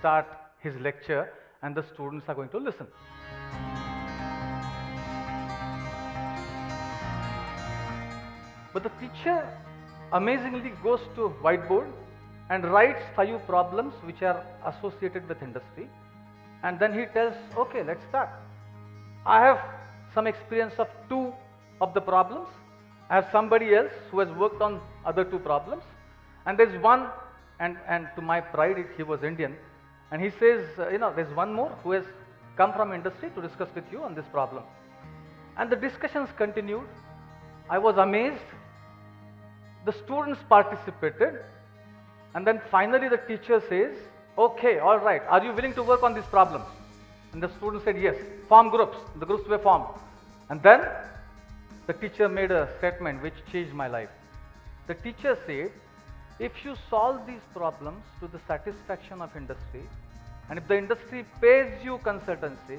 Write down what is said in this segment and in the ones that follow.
start his lecture and the students are going to listen. But the teacher amazingly goes to whiteboard and writes 5 problems which are associated with industry, and then he tells, okay, let's start. I have some experience of 2 of the problems. I have somebody else who has worked on other 2 problems, and there's one, and to my pride he was Indian, and he says, there's one more who has come from industry to discuss with you on this problem. And the discussions continued. I was amazed. The students participated, and then finally the teacher says, okay, all right, are you willing to work on these problems? And the students said yes. Form groups. The groups were formed. And then the teacher made a statement which changed my life. The teacher said, if you solve these problems to the satisfaction of industry, and if the industry pays you consultancy,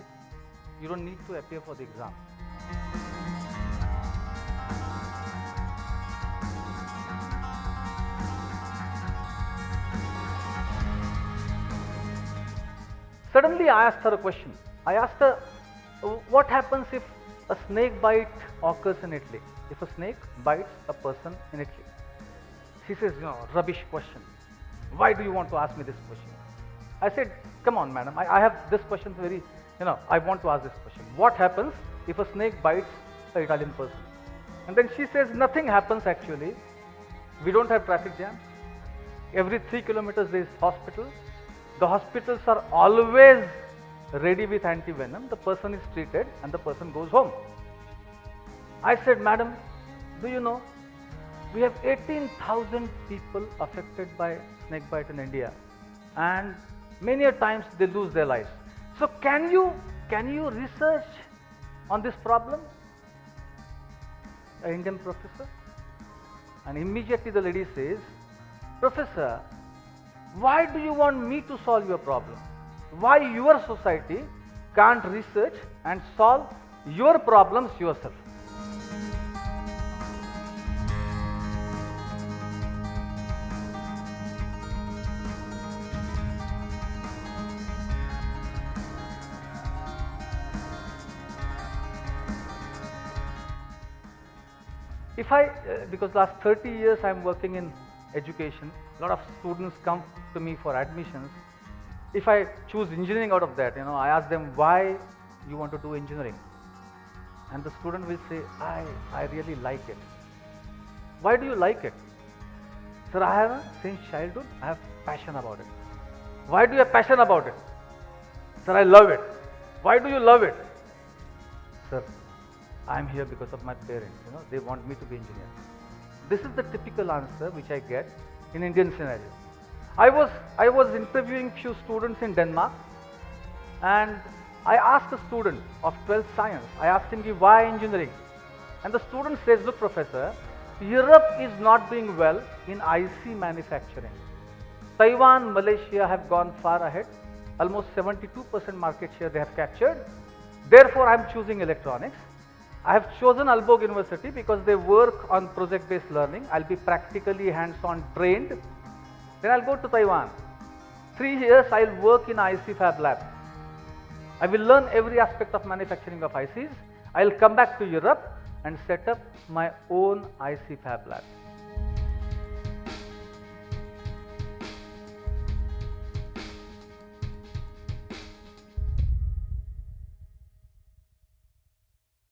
you don't need to appear for the exam. Suddenly I asked her a question. I asked her, what happens if a snake bite occurs in Italy? If a snake bites a person in Italy? She says, rubbish question. Why do you want to ask me this question? I said, come on madam, I have this question very, I want to ask this question. What happens if a snake bites an Italian person? And then she says, nothing happens actually. We don't have traffic jams. Every 3 kilometers there is hospital. The hospitals are always ready with anti-venom. The person is treated and the person goes home. I said, madam, do you know, we have 18,000 people affected by snake bite in India, and many a times they lose their lives. So can you research on this problem? An Indian professor. And immediately the lady says, Professor, why do you want me to solve your problem? Why your society can't research and solve your problems yourself? Because last 30 years I am working in education, a lot of students come to me for admissions. If I choose engineering out of that, I ask them, why you want to do engineering? And the student will say, I really like it. Why do you like it? Sir, I have, since childhood, I have passion about it. Why do you have passion about it? Sir, I love it. Why do you love it? Sir, I am here because of my parents, they want me to be engineer. This is the typical answer which I get in Indian scenario. I was interviewing few students in Denmark, and I asked a student of 12th science, I asked him, why engineering? And the student says, look professor, Europe is not doing well in IC manufacturing. Taiwan, Malaysia have gone far ahead, almost 72% market share they have captured. Therefore I am choosing electronics. I have chosen Aalborg University because they work on project-based learning. I'll be practically hands-on trained. Then I'll go to Taiwan. 3 years I'll work in IC Fab Lab. I will learn every aspect of manufacturing of ICs. I'll come back to Europe and set up my own IC Fab Lab.